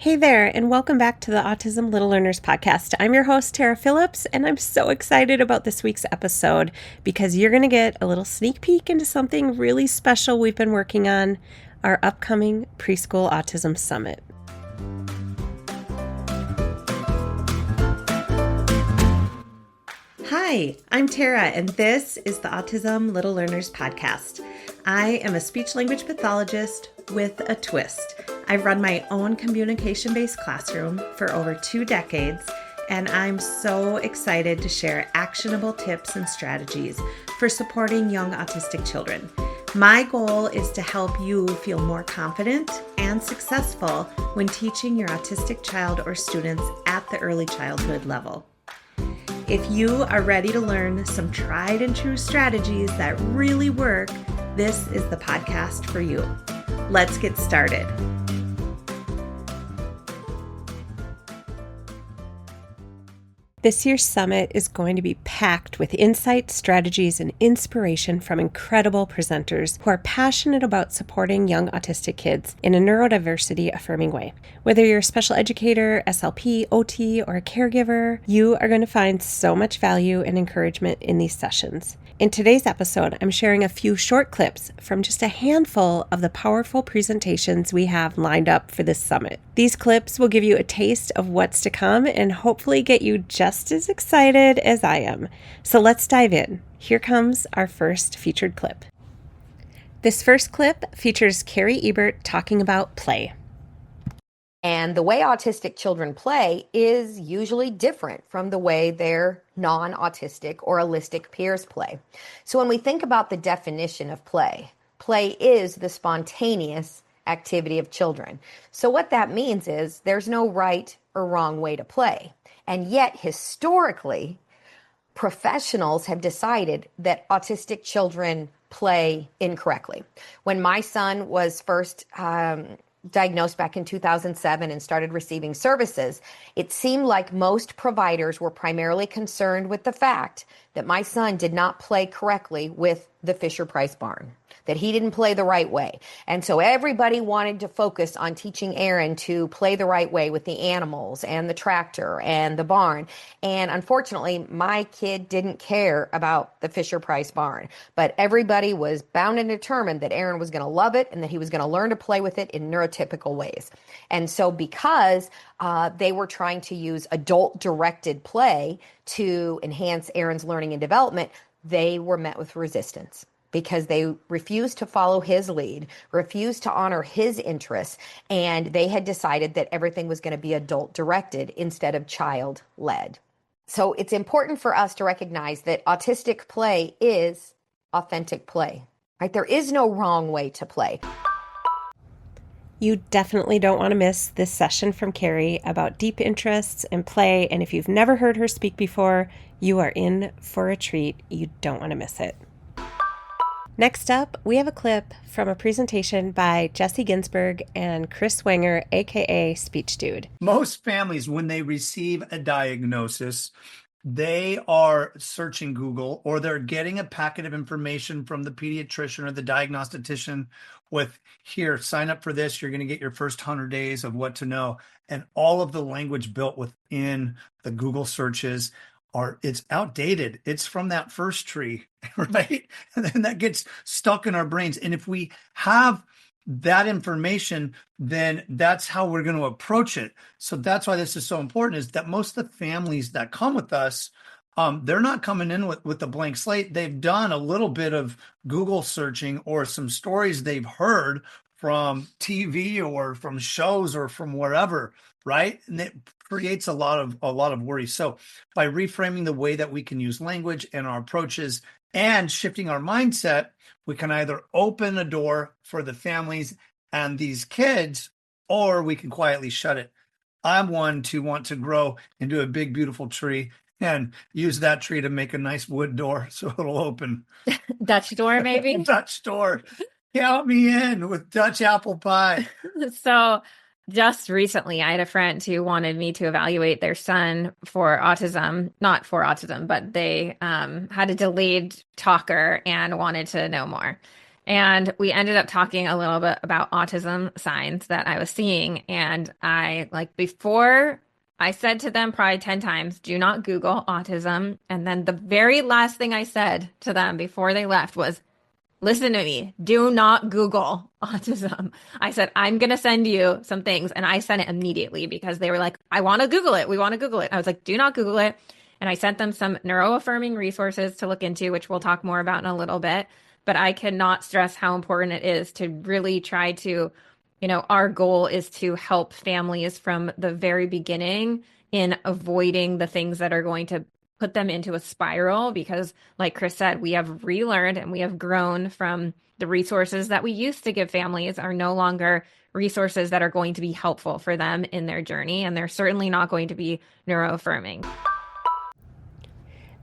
Hey there, and welcome back to the Autism Little Learners podcast. I'm your host, Tara Phillips, and I'm so excited about this week's episode because you're going to get a little sneak peek into something really special we've been working on, our upcoming Preschool Autism Summit. Hi, I'm Tara, and this is the Autism Little Learners podcast. I am a speech language pathologist with a twist. I've run my own communication-based classroom for over 2 decades, and I'm so excited to share actionable tips and strategies for supporting young autistic children. My goal is to help you feel more confident and successful when teaching your autistic child or students at the early childhood level. If you are ready to learn some tried and true strategies that really work, this is the podcast for you. Let's get started. This year's summit is going to be packed with insights, strategies, and inspiration from incredible presenters who are passionate about supporting young autistic kids in a neurodiversity affirming way. Whether you're a special educator, SLP, OT, or a caregiver, you are going to find so much value and encouragement in these sessions. In today's episode, I'm sharing a few short clips from just a handful of the powerful presentations we have lined up for this summit. These clips will give you a taste of what's to come and hopefully get you just as excited as I am. So let's dive in. Here comes our first featured clip. This first clip features Carrie Ebert talking about play. And the way autistic children play is usually different from the way their non-autistic or allistic peers play. So when we think about the definition of play, play is the spontaneous activity of children. So what that means is there's no right or wrong way to play. And yet historically, professionals have decided that autistic children play incorrectly. When my son was first diagnosed back in 2007 and started receiving services, it seemed like most providers were primarily concerned with the fact that my son did not play correctly with the Fisher-Price barn, that he didn't play the right way. And so everybody wanted to focus on teaching Aaron to play the right way with the animals and the tractor and the barn. And unfortunately, my kid didn't care about the Fisher-Price barn, but everybody was bound and determined that Aaron was going to love it and that he was going to learn to play with it in neurotypical ways. And so because they were trying to use adult-directed play to enhance Aaron's learning and development, they were met with resistance because they refused to follow his lead, refused to honor his interests, and they had decided that everything was going to be adult-directed instead of child-led. So it's important for us to recognize that autistic play is authentic play, right? There is no wrong way to play. You definitely don't want to miss this session from Carrie about deep interests and play, and if you've never heard her speak before, you are in for a treat. You don't want to miss it. Next up, we have a clip from a presentation by Jesse Ginsburg and Chris Wenger, aka Speech Dude. Most families, when they receive a diagnosis, they are searching Google or they're getting a packet of information from the pediatrician or the diagnostician with, here, sign up for this. You're going to get your first 100 days of what to know. And all of the language built within the Google searches it's outdated. It's from that first tree, right? And then that gets stuck in our brains. And if we have that information, then that's how we're going to approach it. So that's why this is so important, is that most of the families that come with us, they're not coming in with a blank slate. They've done a little bit of Google searching or some stories they've heard from TV or from shows or from wherever, right? And it creates a lot of worry. So by reframing the way that we can use language and our approaches and shifting our mindset, we can either open a door for the families and these kids, or we can quietly shut it. I'm one to want to grow into a big, beautiful tree and use that tree to make a nice wood door so it'll open. Dutch door, maybe? Dutch door. Count me in with Dutch apple pie. So just recently, I had a friend who wanted me to evaluate their son for autism, not for autism, but they had a delayed talker and wanted to know more. And we ended up talking a little bit about autism signs that I was seeing. And before I said to them probably 10 times, do not Google autism. And then the very last thing I said to them before they left was, listen to me, do not Google autism. I said, I'm going to send you some things. And I sent it immediately because they were like, I want to Google it. We want to Google it. I was like, do not Google it. And I sent them some neuroaffirming resources to look into, which we'll talk more about in a little bit. But I cannot stress how important it is to really try to, our goal is to help families from the very beginning in avoiding the things that are going to put them into a spiral, because like Chris said, we have relearned and we have grown from the resources that we used to give families are no longer resources that are going to be helpful for them in their journey. And they're certainly not going to be neuroaffirming.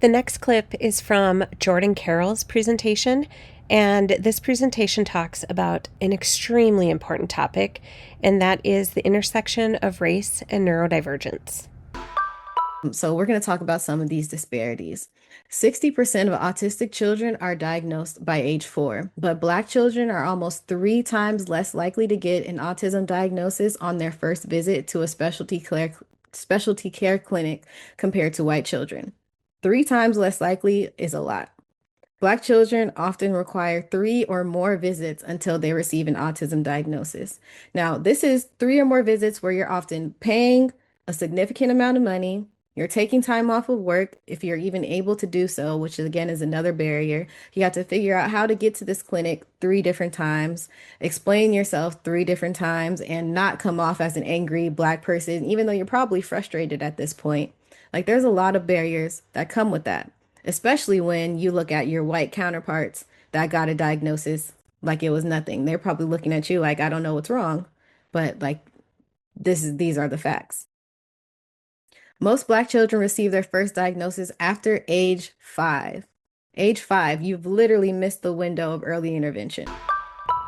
The next clip is from Jordan Carroll's presentation, and this presentation talks about an extremely important topic, and that is the intersection of race and neurodivergence. So we're going to talk about some of these disparities. 60% of autistic children are diagnosed by age 4, but Black children are almost 3 times less likely to get an autism diagnosis on their first visit to a specialty care clinic compared to white children. 3 times less likely is a lot. Black children often require 3 or more visits until they receive an autism diagnosis. Now, this is 3 or more visits where you're often paying a significant amount of money. You're taking time off of work if you're even able to do so, which again is another barrier. You have to figure out how to get to this clinic 3 different times, explain yourself 3 different times, and not come off as an angry Black person, even though you're probably frustrated at this point. Like, there's a lot of barriers that come with that, especially when you look at your white counterparts that got a diagnosis like it was nothing. They're probably looking at you like, I don't know what's wrong, but like, these are the facts. Most Black children receive their first diagnosis after age 5. Age 5, you've literally missed the window of early intervention.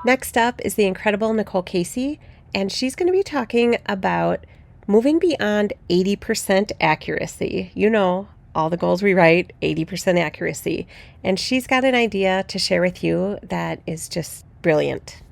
Next up is the incredible Nicole Casey, and she's going to be talking about moving beyond 80% accuracy. All the goals we write, 80% accuracy. And she's got an idea to share with you that is just brilliant.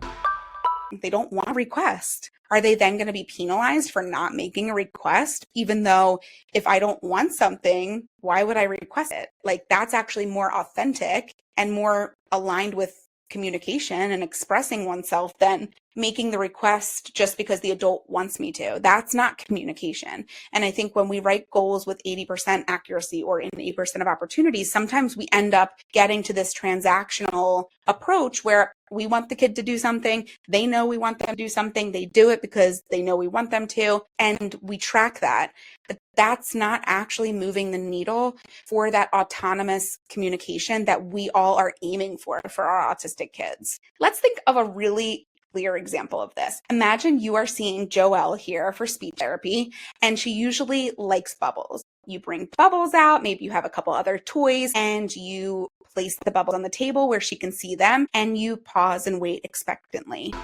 They don't want a request. Are they then going to be penalized for not making a request? Even though if I don't want something, why would I request it? Like, that's actually more authentic and more aligned with communication and expressing oneself than making the request just because the adult wants me to. That's not communication. And I think when we write goals with 80% accuracy or in 80% of opportunities, sometimes we end up getting to this transactional approach where we want the kid to do something. They know we want them to do something. They do it because they know we want them to. And we track that. But that's not actually moving the needle for that autonomous communication that we all are aiming for our autistic kids. Let's think of a really clear example of this. Imagine you are seeing Joelle here for speech therapy, and she usually likes bubbles. You bring bubbles out, maybe you have a couple other toys, and you place the bubbles on the table where she can see them, and you pause and wait expectantly.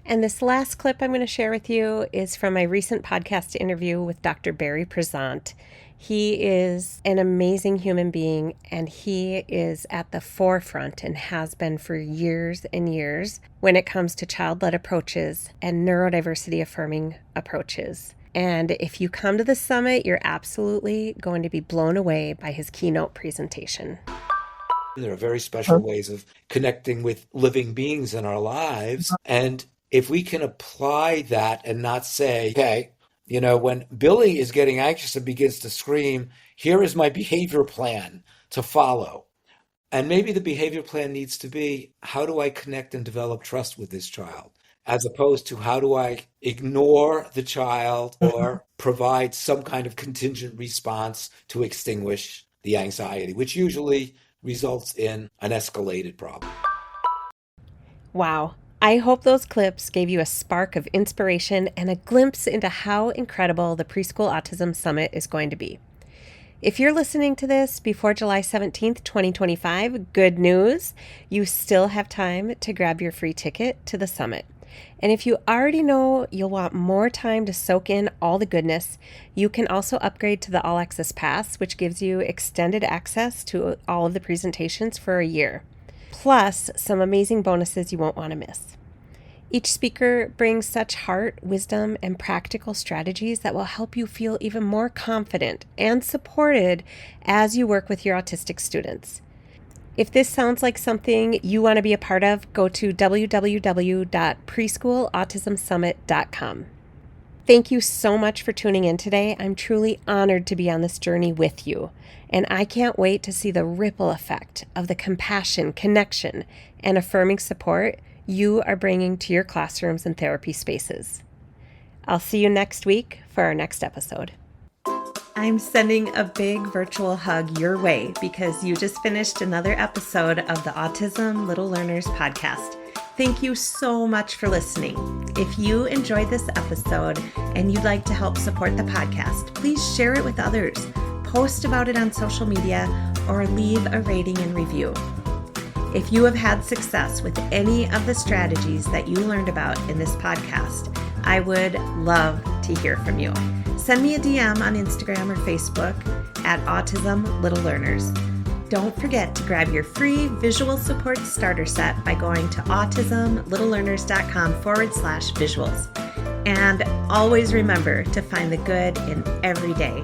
And this last clip I'm going to share with you is from my recent podcast interview with Dr. Barry Prezant. He is an amazing human being, and he is at the forefront and has been for years and years when it comes to child-led approaches and neurodiversity affirming approaches. And if you come to the summit, you're absolutely going to be blown away by his keynote presentation. There are very special ways of connecting with living beings in our lives. And if we can apply that and not say, okay, when Billy is getting anxious and begins to scream, here is my behavior plan to follow. And maybe the behavior plan needs to be, how do I connect and develop trust with this child? As opposed to, how do I ignore the child or provide some kind of contingent response to extinguish the anxiety, which usually results in an escalated problem. Wow. I hope those clips gave you a spark of inspiration and a glimpse into how incredible the Preschool Autism Summit is going to be. If you're listening to this before July 17th, 2025, good news. You still have time to grab your free ticket to the summit. And if you already know you'll want more time to soak in all the goodness, you can also upgrade to the All Access Pass, which gives you extended access to all of the presentations for a year. plus some amazing bonuses you won't want to miss. Each speaker brings such heart, wisdom, and practical strategies that will help you feel even more confident and supported as you work with your autistic students. If this sounds like something you want to be a part of, go to www.preschoolautismsummit.com. Thank you so much for tuning in today. I'm truly honored to be on this journey with you, and I can't wait to see the ripple effect of the compassion, connection, and affirming support you are bringing to your classrooms and therapy spaces. I'll see you next week for our next episode. I'm sending a big virtual hug your way because you just finished another episode of the Autism Little Learners podcast. Thank you so much for listening. If you enjoyed this episode and you'd like to help support the podcast, please share it with others, post about it on social media, or leave a rating and review. If you have had success with any of the strategies that you learned about in this podcast, I would love to hear from you. Send me a DM on Instagram or Facebook at Autism Little Learners. Don't forget to grab your free visual support starter set by going to autismlittlelearners.com/visuals. And always remember to find the good in every day.